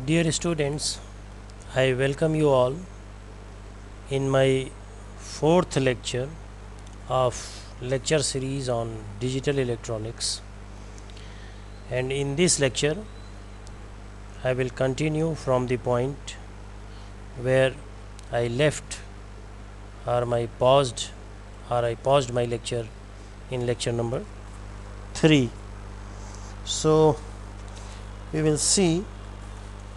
Dear students, I welcome you all in my fourth lecture of lecture series on digital electronics. And in this lecture, I will continue from the point where I left I paused my lecture in lecture number 3. So we will see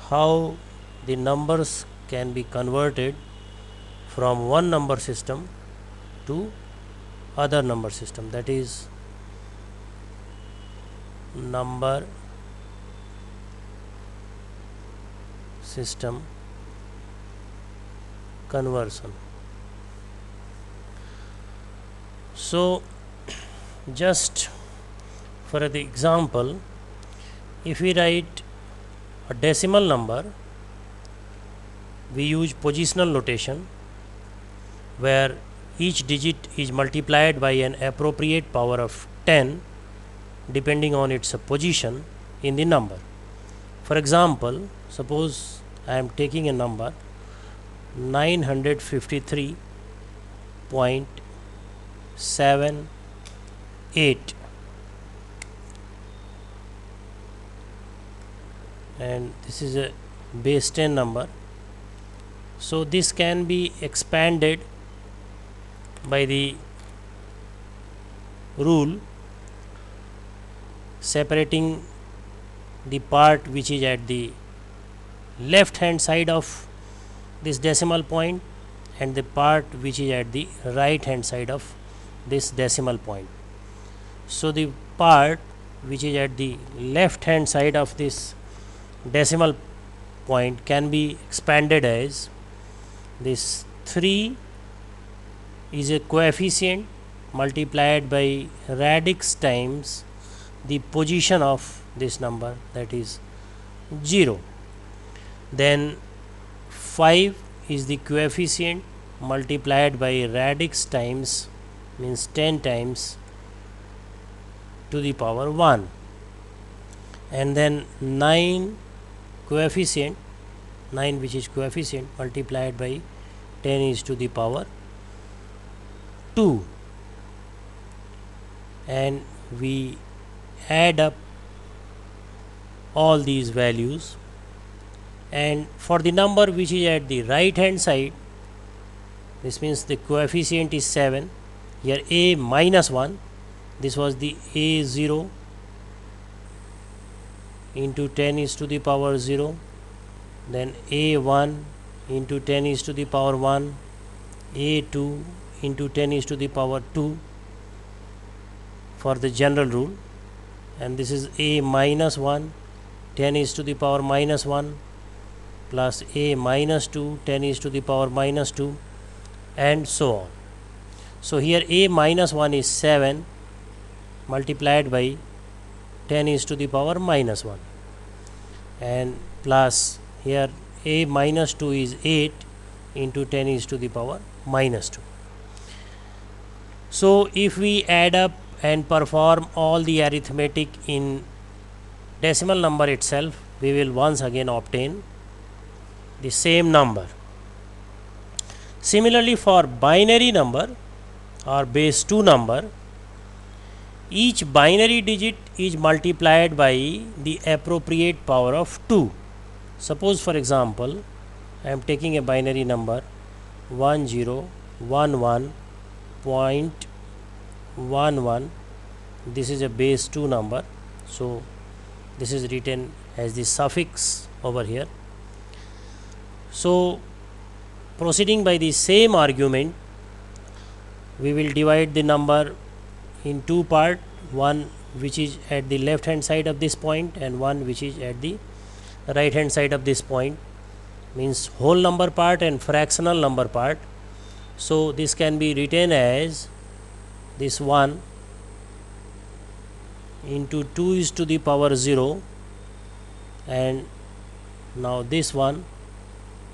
how the numbers can be converted from one number system to other number system, that is number system conversion. So just for the example, if we write a decimal number, we use positional notation where each digit is multiplied by an appropriate power of 10 depending on its position in the number. For example, suppose I am taking a number 953.78 and this is a base 10 number. So this can be expanded by the rule separating the part which is at the left hand side of this decimal point and the part which is at the right hand side of this decimal point. So the part which is at the left hand side of this decimal point can be expanded as this 3 is a coefficient multiplied by radix times the position of this number, that is 0. Then 5 is the coefficient multiplied by radix times, means 10 times to the power 1, and then 9 which is coefficient multiplied by 10 is to the power 2, and we add up all these values, and for the number which is at the right hand side, this means the coefficient is 7, here a minus 1, this was the a0 into 10 is to the power 0, then a1 into 10 is to the power 1, a2 into 10 is to the power 2 for the general rule, and this is a minus 1, 10 is to the power minus 1 plus a minus 2, 10 is to the power minus 2, and so on. So here a minus 1 is 7 multiplied by 10 is to the power minus 1, and plus here a minus 2 is 8 into 10 is to the power minus 2. So if we add up and perform all the arithmetic in decimal number itself, we will once again obtain the same number. Similarly, for binary number or base 2 number, each binary digit is multiplied by the appropriate power of 2. Suppose for example, I am taking a binary number 1011.11. This is a base 2 number, so this is written as the suffix over here. So proceeding by the same argument, we will divide the number in two parts, one which is at the left hand side of this point and one which is at the right hand side of this point, means whole number part and fractional number part. So this can be written as this 1 into 2 is to the power 0, and now this 1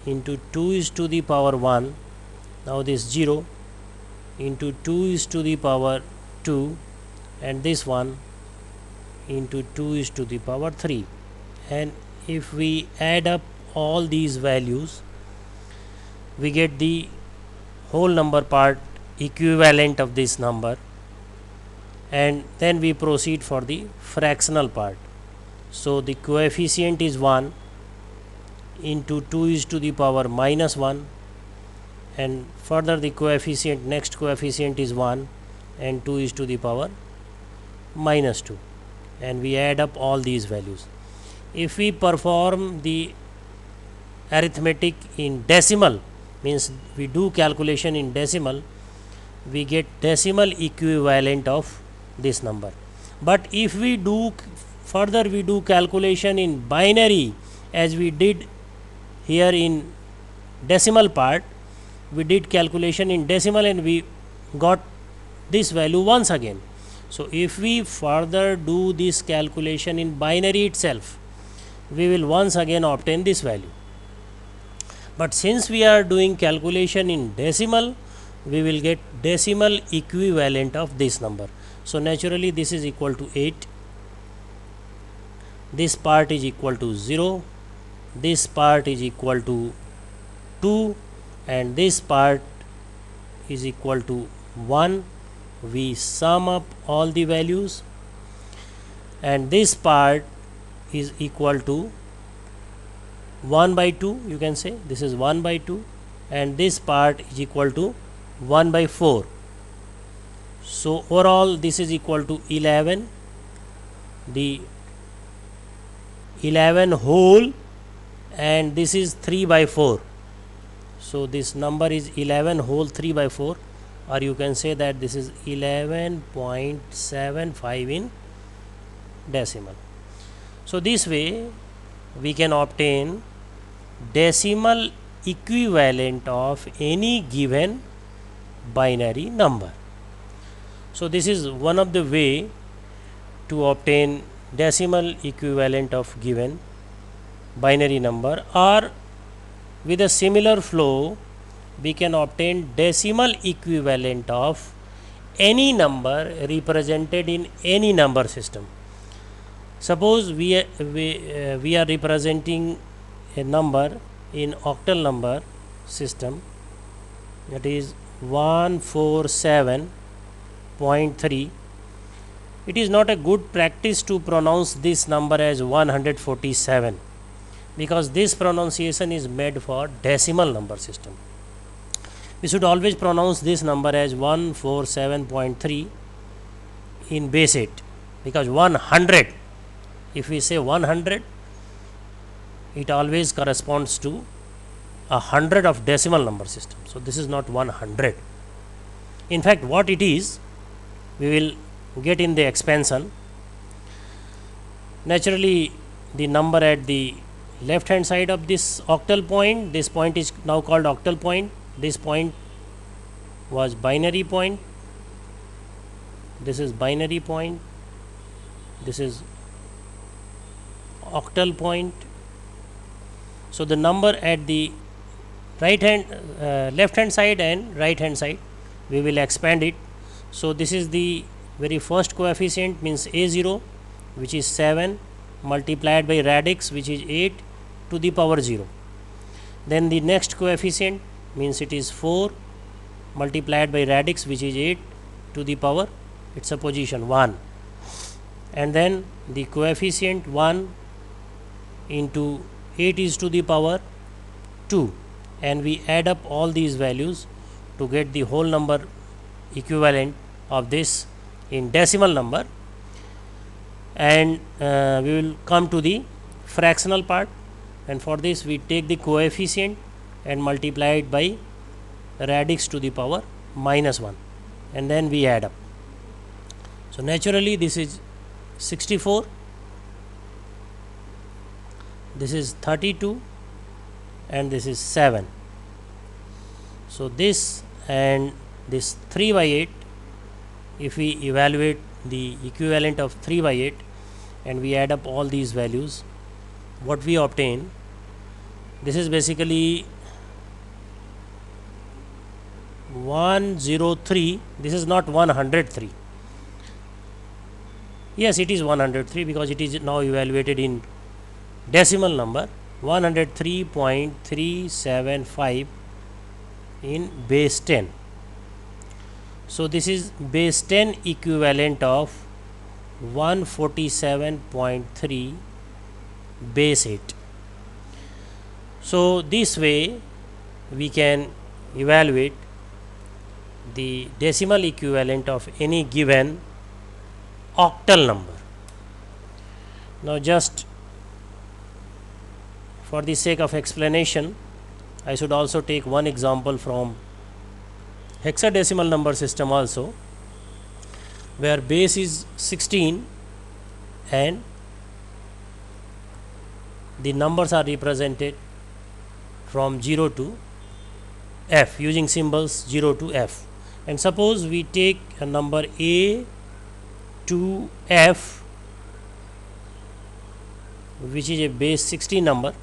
into 2 is to the power 1, now this 0 into 2 is to the power 2, and this one into 2 is to the power 3, and if we add up all these values, we get the whole number part equivalent of this number, and then we proceed for the fractional part. So the coefficient is 1 into 2 is to the power minus 1, and further the coefficient, next coefficient is 1 and 2 is to the power minus 2, and we add up all these values. If we perform the arithmetic in decimal, means we do calculation in decimal, we get decimal equivalent of this number. But if we do further, we do calculation in binary, as we did here in decimal part, we did calculation in decimal and we got this value once again. So if we further do this calculation in binary itself, we will once again obtain this value. But since we are doing calculation in decimal, we will get decimal equivalent of this number. So naturally this is equal to 8, this part is equal to 0, this part is equal to 2, and this part is equal to 1. We sum up all the values, and this part is equal to 1 by 2, you can say this is 1 by 2, and this part is equal to 1 by 4. So overall this is equal to 11, the 11 whole, and this is 3 by 4. So this number is 11 whole 3 by 4, or you can say that this is 11.75 in decimal. So this way we can obtain decimal equivalent of any given binary number. So this is one of the way to obtain decimal equivalent of given binary number, or with a similar flow we can obtain decimal equivalent of any number represented in any number system. Suppose we are representing a number in octal number system, that is 147.3. It is not a good practice to pronounce this number as 147, because this pronunciation is made for decimal number system. We should always pronounce this number as 147.3 in base 8, because 100, if we say 100, it always corresponds to 100 of decimal number system. So this is not 100. In fact, what it is, we will get in the expansion. Naturally, the number at the left hand side of this octal point, this point is now called octal point. This point was binary point, this is binary point, this is octal point. So the number at the right hand left hand side and right hand side, we will expand it. So this is the very first coefficient, means a0, which is 7 multiplied by radix, which is 8 to the power 0. Then the next coefficient, means it is 4 multiplied by radix, which is 8 to the power, its a position 1, and then the coefficient 1 into 8 is to the power 2, and we add up all these values to get the whole number equivalent of this in decimal number. And we will come to the fractional part, and for this we take the coefficient and multiply it by radix to the power minus 1, and then we add up. So naturally this is 64, this is 32, and this is 7. So this and this 3 by 8, if we evaluate the equivalent of 3 by 8 and we add up all these values, what we obtain, this is basically 103. This is not 103. Yes, it is 103 because it is now evaluated in decimal number 103.375 in base 10. So this is base 10 equivalent of 147.3 base 8. So this way we can evaluate the decimal equivalent of any given octal number. Now just for the sake of explanation, I should also take one example from hexadecimal number system also, where base is 16 and the numbers are represented from 0 to f using symbols 0 to f. And suppose we take a number a to f, which is a base 16 number.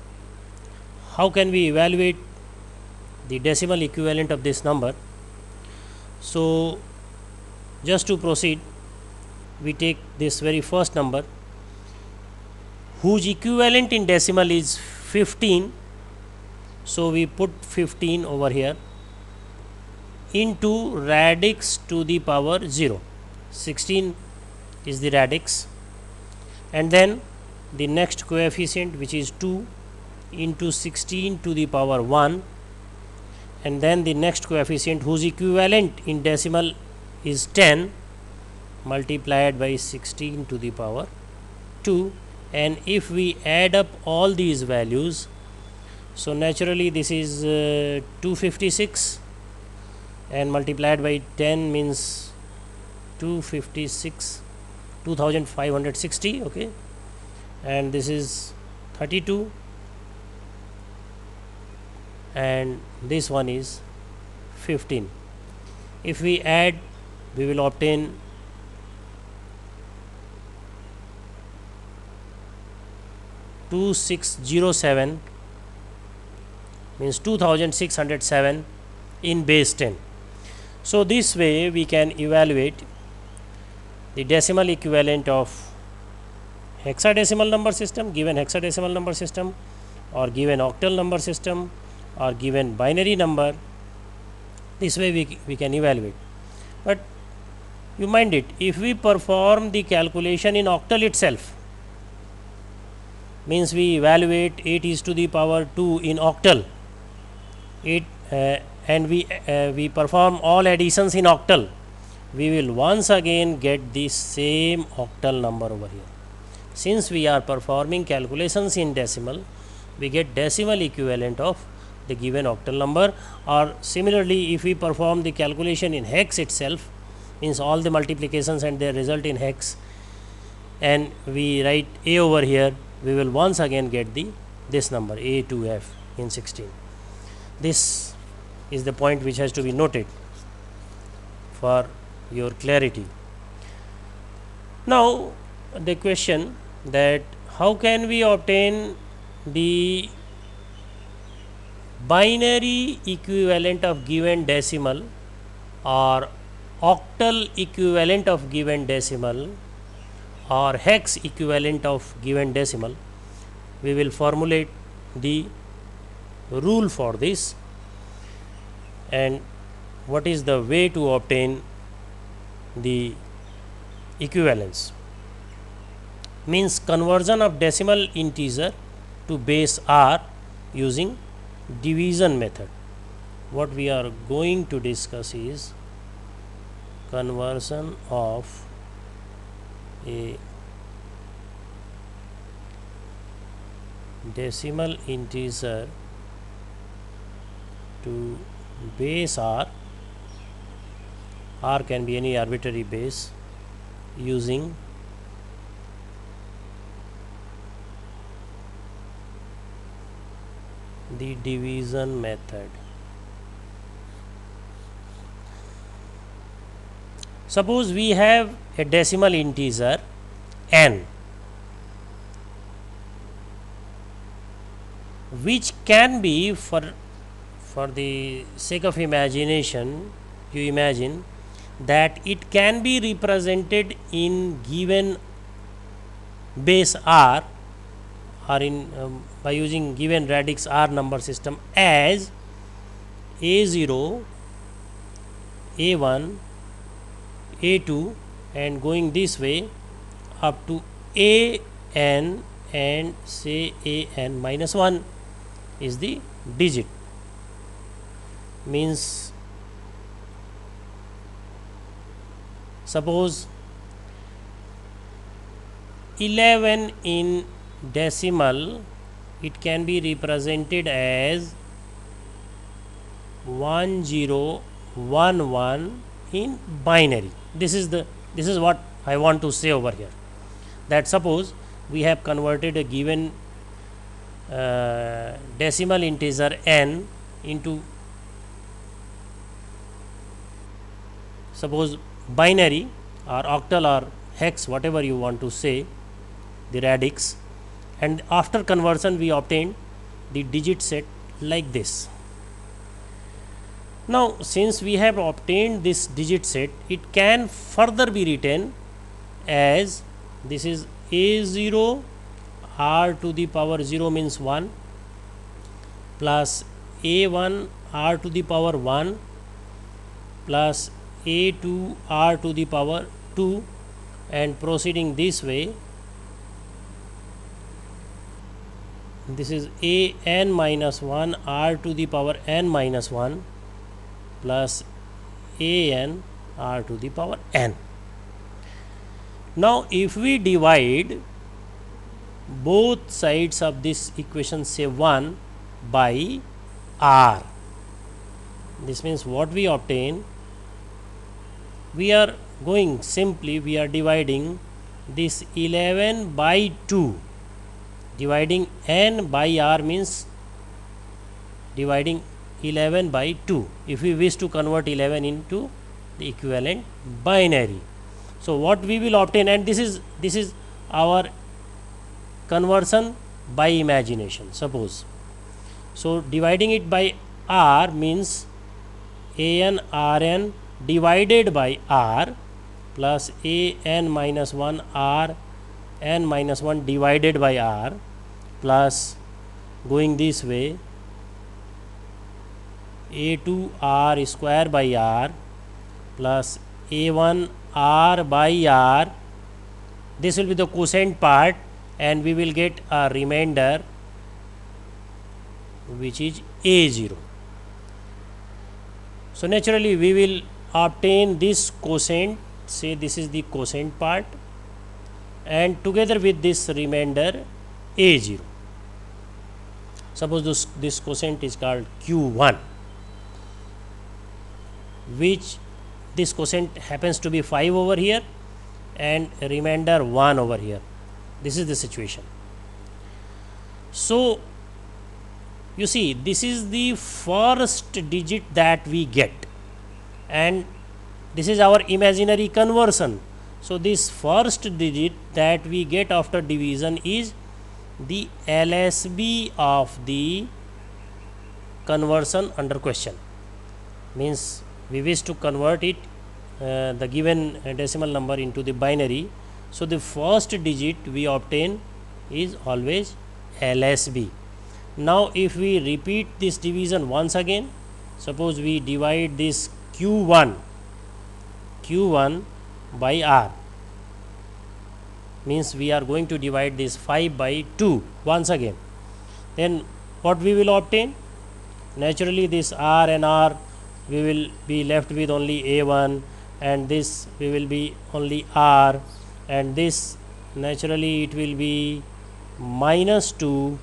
How can we evaluate the decimal equivalent of this number? So just to proceed, we take this very first number whose equivalent in decimal is 15. So we put 15 over here into radix to the power 0. 16 is the radix, and then the next coefficient, which is 2, into 16 to the power 1, and then the next coefficient whose equivalent in decimal is 10 multiplied by 16 to the power 2. And if we add up all these values, so naturally this is 256, and multiplied by 10 means 256, 2560, okay, and this is 32, and this one is 15. If we add, we will obtain 2607, means 2607 in base 10. So this way we can evaluate the decimal equivalent of hexadecimal number system, given hexadecimal number system, or given octal number system, or given binary number. This way we can evaluate. But you mind it, if we perform the calculation in octal itself, means we evaluate 8 is to the power 2 in octal, 8 and we perform all additions in octal, we will once again get the same octal number over here. Since we are performing calculations in decimal, we get decimal equivalent of the given octal number. Or similarly, if we perform the calculation in hex itself, means all the multiplications and their result in hex, and we write a over here, we will once again get this number a to f in 16. This is the point which has to be noted for your clarity. Now the question that how can we obtain the binary equivalent of given decimal or octal equivalent of given decimal or hex equivalent of given decimal. We will formulate the rule for this, and what is the way to obtain the equivalence. Means conversion of decimal integer to base r using division method. What we are going to discuss is conversion of a decimal integer to base r can be any arbitrary base, using the division method. Suppose we have a decimal integer n, which can be, for the sake of imagination, you imagine that it can be represented in given base r or in by using given radix R number system as A0, A1, A2 and going this way up to AN and say AN minus 1 is the digit. Means suppose 11 in decimal, it can be represented as 1011 in binary. This is what I want to say over here, that suppose we have converted a given decimal integer n into suppose binary or octal or hex, whatever you want to say, the radix, and after conversion we obtain the digit set like this. Now since we have obtained this digit set, it can further be written as this is A0 r to the power 0 means 1 plus A1 r to the power 1 plus A2 r to the power 2 and proceeding this way. This is an minus 1 r to the power n minus 1 plus an r to the power n. Now if we divide both sides of this equation, say 1 by r, this means what we obtain, we are going simply, we are dividing this 11 by 2. Dividing n by r means dividing 11 by 2 if we wish to convert 11 into the equivalent binary. So what we will obtain, and this is our conversion by imagination, suppose. So dividing it by r means an rn divided by r plus an minus 1 r n minus 1 divided by r plus going this way a2 r square by r plus a1 r by r. This will be the quotient part and we will get a remainder which is a0. So naturally we will obtain this quotient, say this is the quotient part, and together with this remainder a0. Suppose this quotient is called q1, which this quotient happens to be 5 over here and remainder 1 over here. This is the situation. So you see, this is the first digit that we get and this is our imaginary conversion. So this first digit that we get after division is the LSB of the conversion under question. Means we wish to convert it the given decimal number into the binary. So the first digit we obtain is always LSB. Now if we repeat this division once again, suppose we divide this q1 by r, means we are going to divide this 5 by 2 once again. Then what we will obtain? Naturally this r and r, we will be left with only a1, and this we will be only r, and this naturally it will be minus 2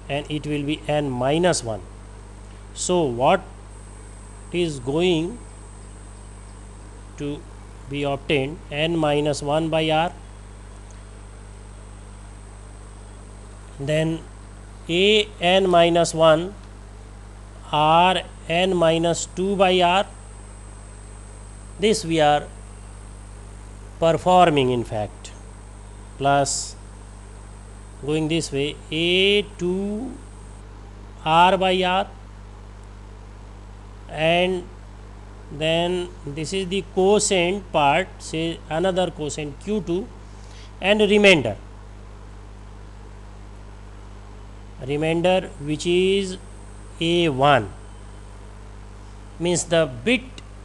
and it will be n minus 1. So what is going to be obtained? N minus 1 by r, then a n minus 1 r n minus 2 by r. This we are performing in fact, plus going this way a2 r by r, and then this is the quotient part, say another quotient q2, and remainder. remainder which is A1, means the bit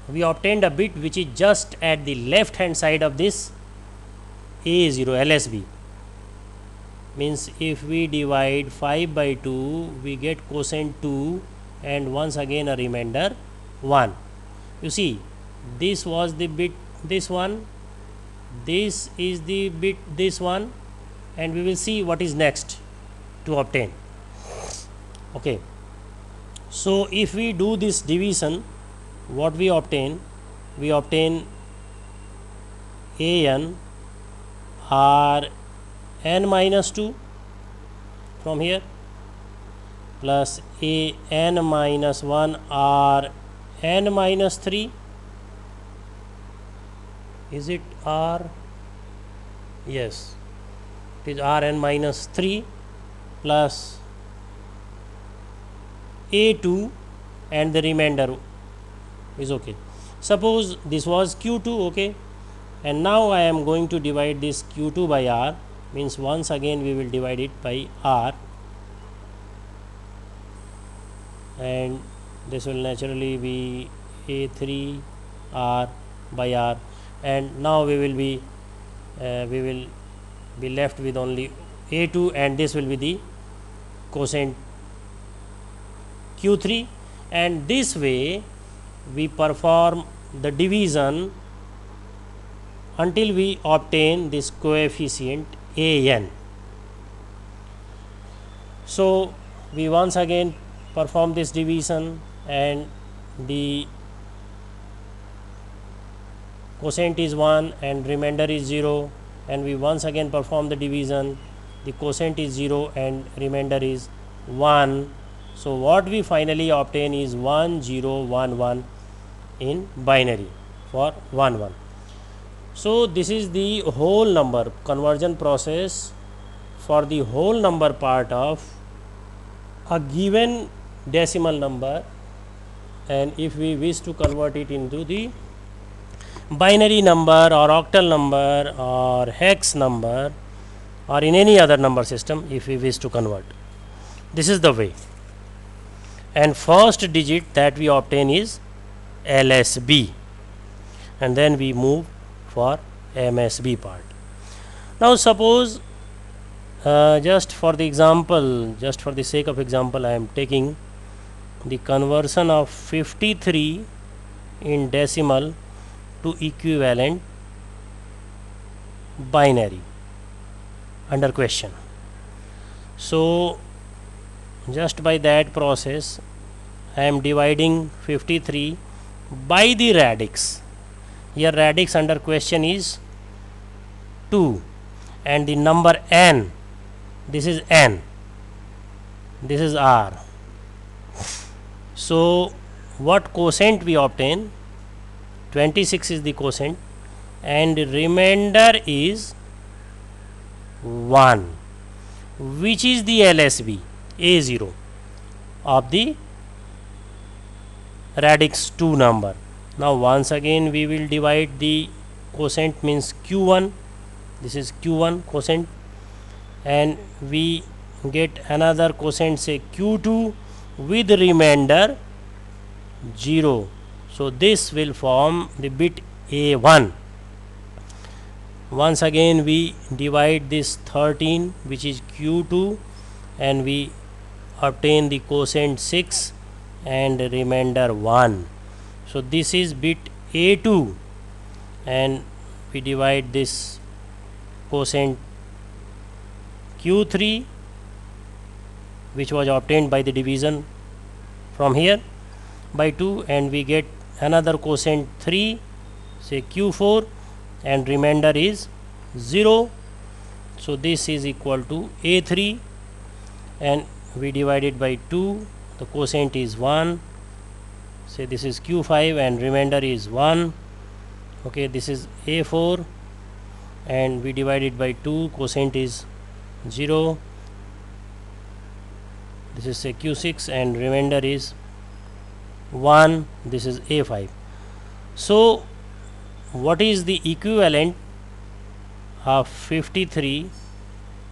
we obtained a bit which is just at the left hand side of this A0 LSB. Means if we divide 5 by 2 we get quotient 2 and once again a remainder 1. You see, this was the bit this one, this is the bit this one, and we will see what is next to obtain. Okay, so if we do this division, what we obtain an r n minus 2 from here plus a n minus 1 r n minus 3. Is it r? Yes, it is r n minus 3 plus a2 and the remainder is okay. Suppose this was q2, okay, and now I am going to divide this q2 by r, means once again we will divide it by r, and this will naturally be a3 r by r, and now we will be left with only a2 and this will be the quotient q3, and this way we perform the division until we obtain this coefficient an. So we once again perform this division and the quotient is 1 and remainder is 0, and we once again perform the division, the quotient is 0 and remainder is 1. So what we finally obtain is 1 0 1 1 in binary for 1 1. So this is the whole number conversion process for the whole number part of a given decimal number, and if we wish to convert it into the binary number or octal number or hex number or in any other number system, if we wish to convert, this is the way. And first digit that we obtain is LSB, and then we move for MSB part. Now suppose just for the example, just for the sake of example, I am taking the conversion of 53 in decimal to equivalent binary under question. So just by that process I am dividing 53 by the radix. Here radix under question is 2 and the number n, this is n, this is r. So what quotient we obtain? 26 is the quotient and remainder is 1, which is the LSB A0 of the radix 2 number. Now once again we will divide the quotient, means q1, this is q1 quotient, and we get another quotient, say q2 with remainder 0. So this will form the bit A1. Once again we divide this 13 which is q2 and we obtain the quotient 6 and remainder 1. So this is bit A2 and we divide this quotient q3 which was obtained by the division from here by 2, and we get another quotient 3, say q4, and remainder is 0. So this is equal to A3 and we divide it by 2, the quotient is 1, say this is q5 and remainder is 1. Okay, this is A4 and we divide it by 2, quotient is 0. This is say q6 and remainder is 1. This is A5. So what is the equivalent of 53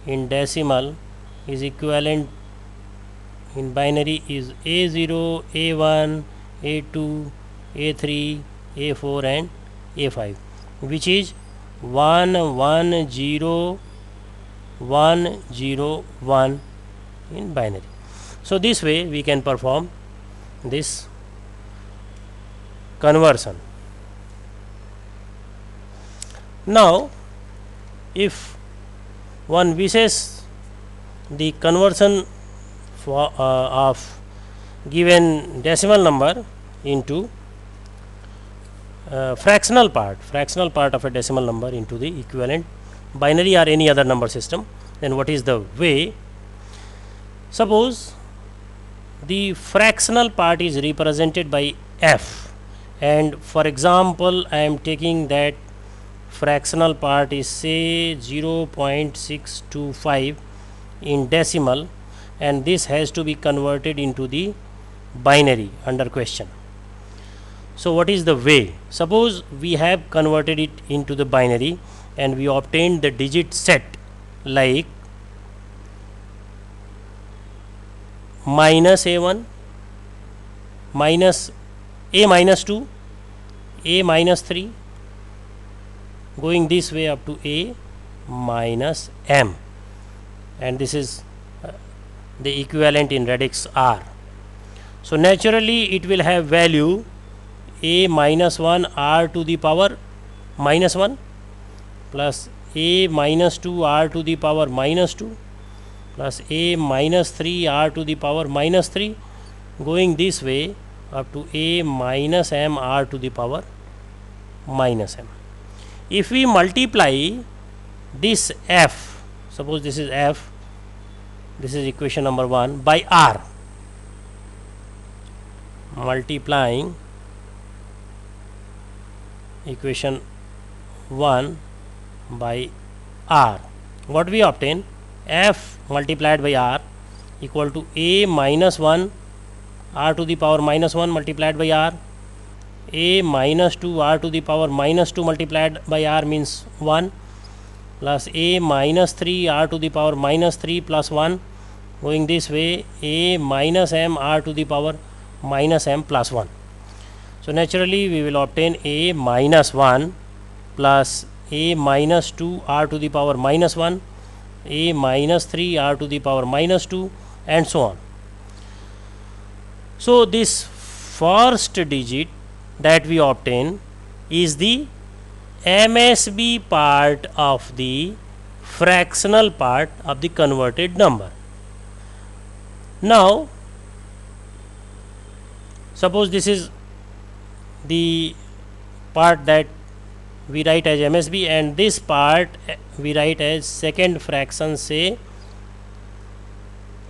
in decimal is equivalent in binary is A0, A1, A2, A3, A4 and A5, which is 1 1 0 1 0 1 in binary. So this way we can perform this conversion. Now if one wishes the conversion of given decimal number into fractional part of a decimal number into the equivalent binary or any other number system, then what is the way? Suppose the fractional part is represented by f, and for example I am taking that fractional part is say 0.625 in decimal, and this has to be converted into the binary under question. So what is the way? Suppose we have converted it into the binary and we obtained the digit set like minus a1, minus a minus 2, a minus 3, going this way up to a minus m, and this is the equivalent in radix r. So naturally it will have value a minus 1 r to the power minus 1 plus a minus 2 r to the power minus 2 plus a minus 3 r to the power minus 3, going this way up to a minus m r to the power minus m. If we multiply this f, suppose this is f, this is equation number 1, by r, multiplying equation 1 by r, what we obtain? F multiplied by r equal to a minus 1 r to the power minus 1 multiplied by r, a minus 2 r to the power minus 2 multiplied by r means 1, plus a minus 3 r to the power minus 3 plus 1, going this way a minus m r to the power minus m plus 1. So naturally we will obtain a minus 1 plus a minus 2 r to the power minus 1, a minus 3 r to the power minus 2, and so on. So this first digit that we obtain is the MSB part of the fractional part of the converted number. Now suppose this is the part that we write as MSB, and this part we write as second fraction, say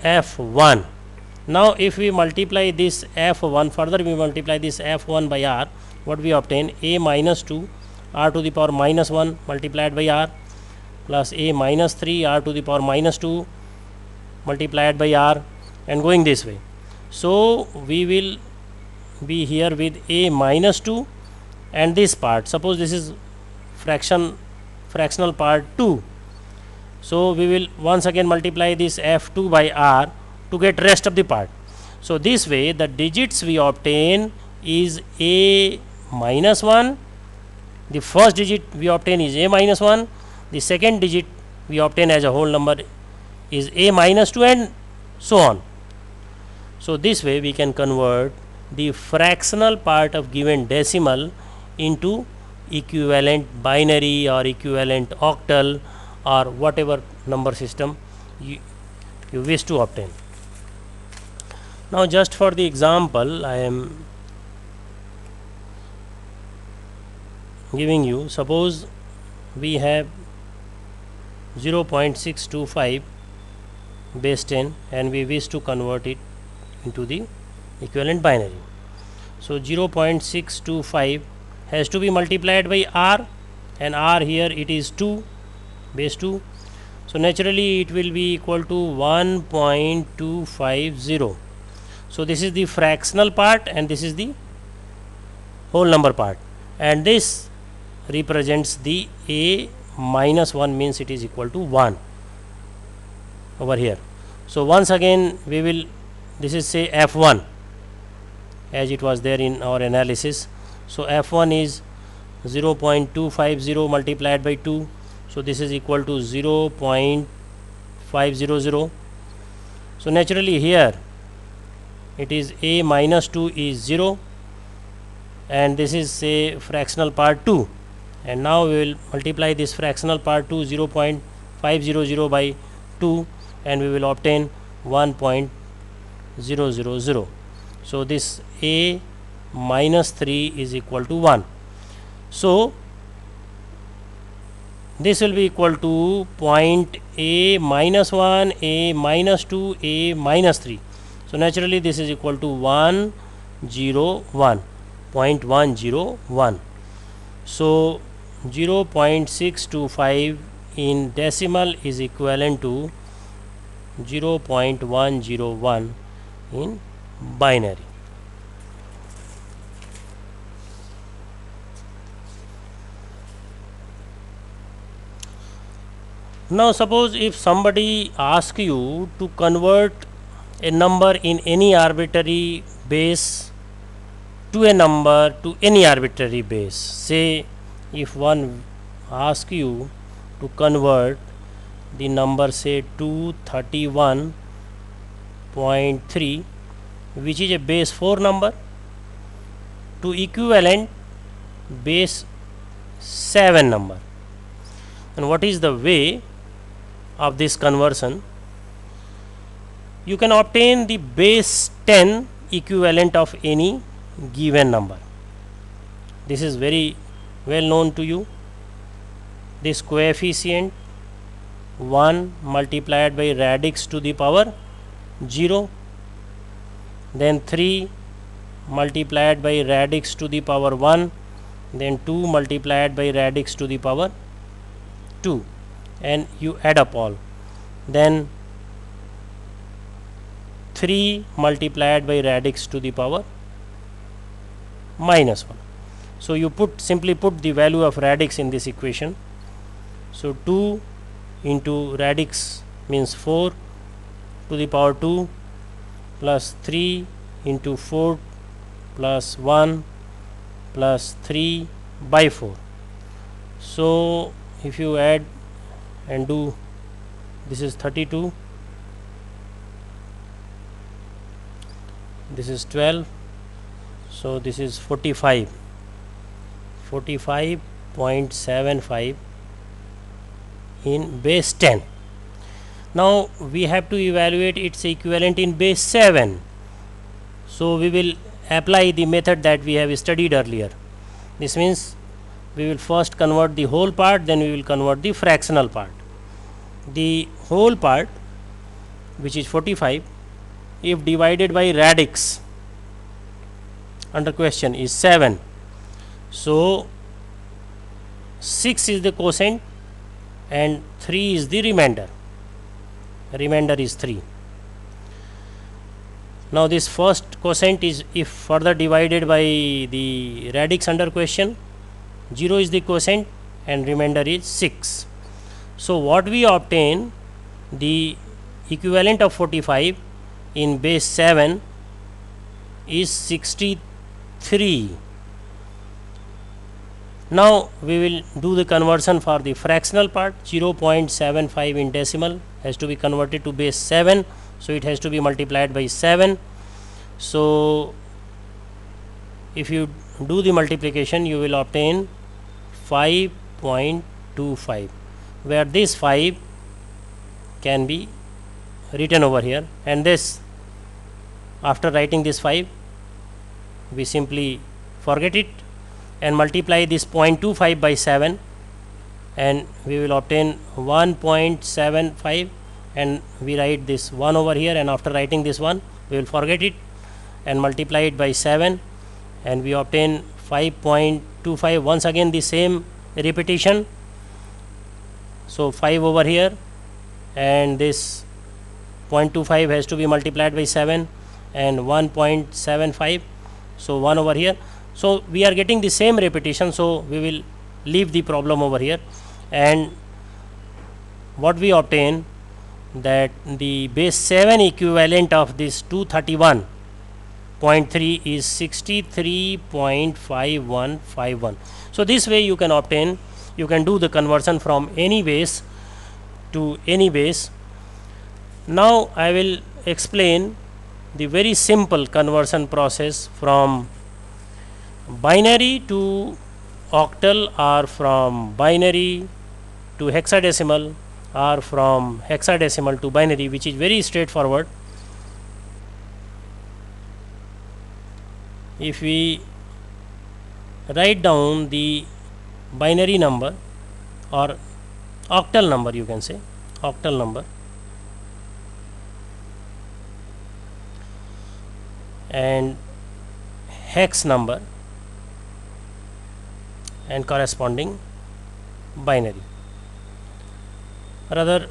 f1. Now if we multiply this f1, further we multiply this f1 by r, what we obtain? A minus 2 r to the power minus 1 multiplied by r plus a minus 3 r to the power minus 2 multiplied by r, and going this way. So we will be here with a minus 2 and this part, suppose this is fractional part 2. So we will once again multiply this f2 by r to get rest of the part. So this way the digits we obtain is a minus 1, the first digit we obtain is a minus 1, the second digit we obtain as a whole number is a minus 2, and so on. So this way we can convert the fractional part of given decimal into equivalent binary or equivalent octal or whatever number system you wish to obtain. Now just for the example I am giving you, suppose we have 0.625 base 10 and we wish to convert it into the equivalent binary. So 0.625 has to be multiplied by r, and r here it is 2, base 2. So naturally it will be equal to 1.250. So this is the fractional part and this is the whole number part, and this represents the a minus 1, means it is equal to 1 over here. So once again we will this is say f1 as it was there in our analysis. So f1 is 0.250 multiplied by 2, so this is equal to 0.500. So naturally here it is a minus 2 is 0, and this is say fractional part 2, and now we will multiply this fractional part 2 0.500 by 2, and we will obtain 1.000. So this a minus 3 is equal to 1. So this will be equal to point a minus 1, a minus 2, a minus 3. So naturally this is equal to 101, 0.101. So 0.625 in decimal is equivalent to 0.101 in binary. Now suppose if somebody asks you to convert a number in any arbitrary base to a number to any arbitrary base. Say if one asks you to convert the number say 231.3, which is a base 4 number, to equivalent base 7 number. And what is the way of this conversion? You can obtain the base 10 equivalent of any given number. This is very well known to you. This coefficient 1 multiplied by radix to the power 0, then 3 multiplied by radix to the power 1, then 2 multiplied by radix to the power 2, and you add up all, then 3 multiplied by radix to the power minus 1. So you simply put the value of radix in this equation. So 2 into radix means 4 to the power 2 plus 3 into 4 plus 1 plus 3 by 4. So if you add and do, this is 32, this is 12, so this is 45.75 in base 10. Now we have to evaluate its equivalent in base 7. So we will apply the method that we have studied earlier. This means we will first convert the whole part, then we will convert the fractional part. The whole part, which is 45, if divided by radix under question is 7, so 6 is the quotient and 3 is the remainder. Remainder is 3. Now this first quotient is, if further divided by the radix under question, 0 is the quotient and remainder is 6. So what we obtain, the equivalent of 45 in base 7 is 63. Now we will do the conversion for the fractional part. 0.75 in decimal has to be converted to base 7, so it has to be multiplied by 7. So if you do the multiplication, you will obtain 5.25, where this 5 can be written over here, and this, after writing this 5, we simply forget it and multiply this 0.25 by 7, and we will obtain 1.75, and we write this 1 over here, and after writing this 1 we will forget it and multiply it by 7, and we obtain 5.25. Once again the same repetition. So 5 over here, and this 0.25 has to be multiplied by 7, and 1.75, so 1 over here. So we are getting the same repetition, so we will leave the problem over here, and what we obtain, that the base 7 equivalent of this 231.3 is 63.5151. So this way you can do the conversion from any base to any base. Now I will explain the very simple conversion process from binary to octal, or from binary to hexadecimal, or from hexadecimal to binary, which is very straightforward. If we write down the binary number or octal number, you can say octal number, and hex number and corresponding binary. Rather,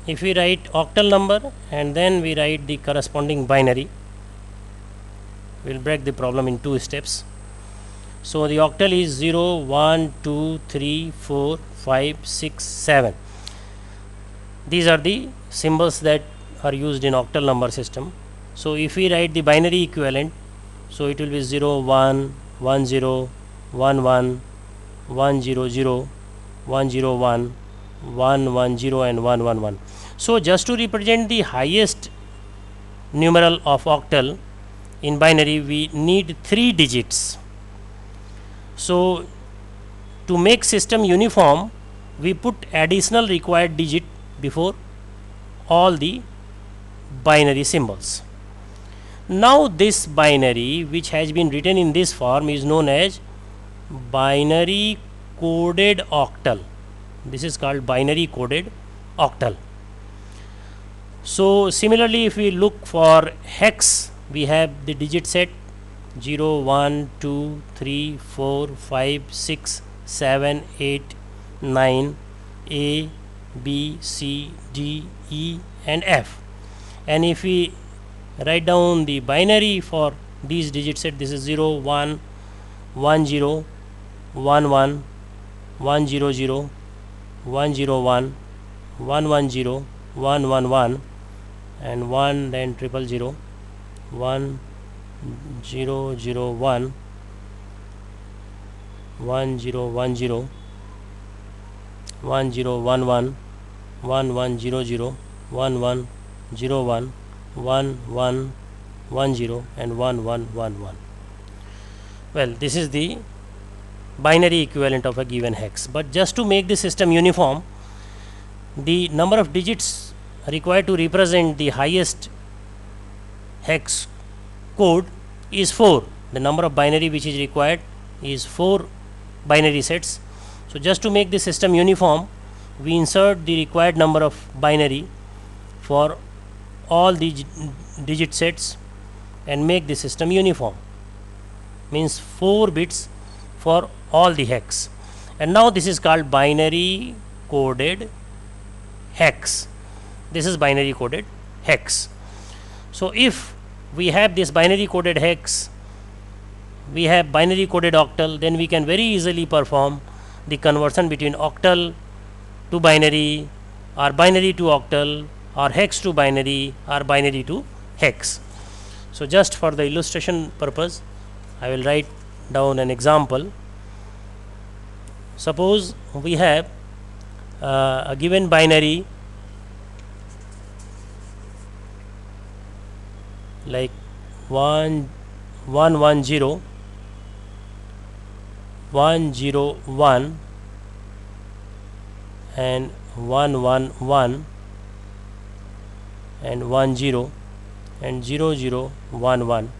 if we write octal number and then we write the corresponding binary, we will break the problem in two steps. So the octal is 0, 1, 2, 3, 4, 5, 6, 7. These are the symbols that are used in octal number system. So if we write the binary equivalent, so it will be 0, 1, 1, 0, 1, 1, 1, 0, 0, 1, 0, 1, 1, 1, 0 and 1, 1, 1. So just to represent the highest numeral of octal in binary, we need 3 digits. So to make system uniform, we put additional required digit before all the binary symbols. Now this binary, which has been written in this form, is known as binary coded octal. This is called binary coded octal. So similarly, if we look for hex, we have the digit set 0, 1, 2, 3, 4, 5, 6, 7, 8, 9, A, B, C, D, E and F. And if we write down the binary for these digit set, this is 0, 1, 1, 0, 1, 1, 1, 0, 0, 1, 0, 1, 1, 1, 0, 1, 1, 1 and 1, then 0, 0, 1, 0, 0, 1, 1, 0, 1, 0, 1, 0, 1, 1, 1, 1, 0, 0, 1, 1, 0, 1, 1, 1, 1, 0 and 1, 1, 1, 1. Well, this is the binary equivalent of a given hex. But just to make the system uniform, the number of digits required to represent the highest hex code is 4. The number of binary which is required is 4 binary sets. So just to make the system uniform, we insert the required number of binary for all the digit sets and make the system uniform. Means 4 bits for all the hex. And now this is called binary coded hex. This is binary coded hex. So if we have this binary coded hex, we have binary coded octal, then we can very easily perform the conversion between octal to binary, or binary to octal, or hex to binary, or binary to hex. So just for the illustration purpose, I will write down an example. Suppose we have a given binary like 1, 1, 1, 0, 1, 0, 1 and 1, 1, 1 and 1, 0 and 0, 0, 1, 1.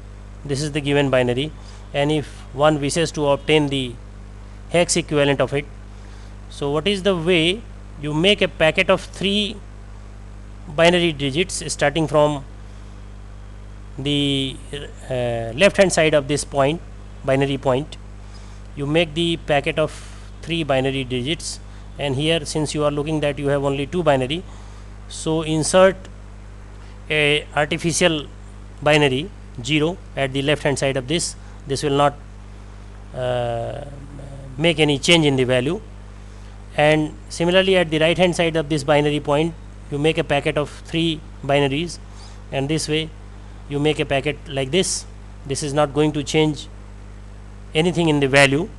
This is the given binary, and if one wishes to obtain the hex equivalent of it, so what is the way you make a packet of 3 binary digits starting from the left hand side of this point, binary point. You make the packet of 3 binary digits, and here since you are looking that you have only 2 binary, so insert a artificial binary 0 at the left hand side of this. This will not make any change in the value. And similarly at the right hand side of this binary point, you make a packet of 3 binaries, and this way you make a packet like this. This is not going to change anything in the value.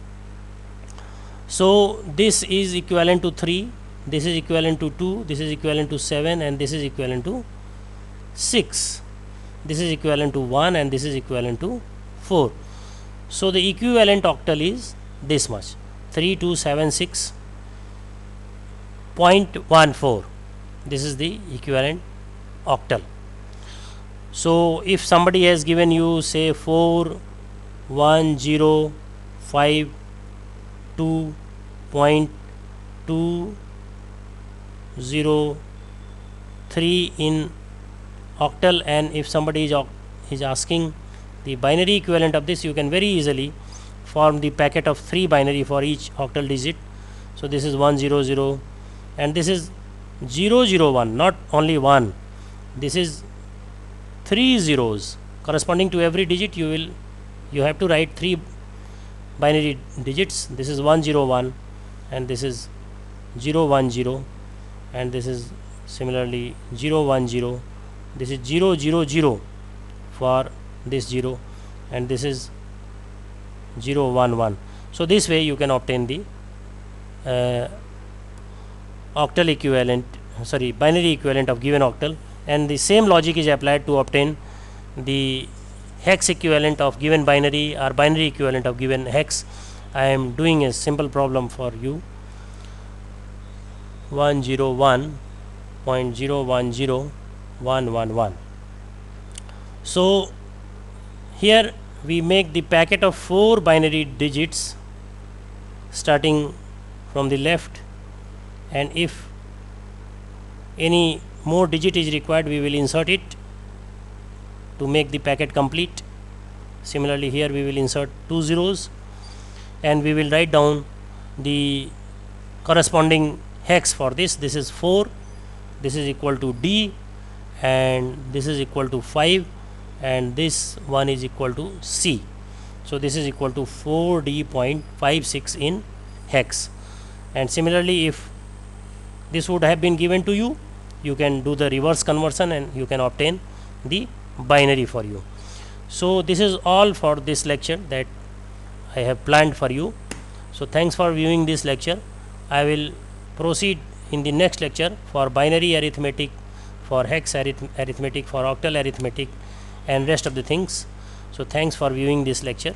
So this is equivalent to 3, this is equivalent to 2, this is equivalent to 7, and this is equivalent to 6. This is equivalent to 1, and this is equivalent to 4. So the equivalent octal is this much, 3276.14. This is the equivalent octal. So if somebody has given you say 4102.203 in octal, and if somebody is asking the binary equivalent of this, you can very easily form the packet of 3 binary for each octal digit. So this is 100 and this is 001, not only 1, this is 3 zeros corresponding to every digit. You have to write 3 binary digits. This is 101 and this is 010 and this is similarly 010. This is 000 for this 0 and this is 011. So this way you can obtain the octal equivalent, binary equivalent of given octal, and the same logic is applied to obtain the hex equivalent of given binary or binary equivalent of given hex. I am doing a simple problem for you. 101.010111. So here we make the packet of 4 binary digits starting from the left, and if any more digit is required, we will insert it to make the packet complete. Similarly here we will insert 2 zeros and we will write down the corresponding hex for this. This is 4, this is equal to D, and this is equal to 5, and this one is equal to C. So this is equal to 4D.56 in hex. And similarly, if this would have been given to you, you can do the reverse conversion and you can obtain the binary for you. So this is all for this lecture that I have planned for you. So thanks for viewing this lecture. I will proceed in the next lecture for binary arithmetic, for hex arithmetic, for octal arithmetic, and rest of the things. So thanks for viewing this lecture.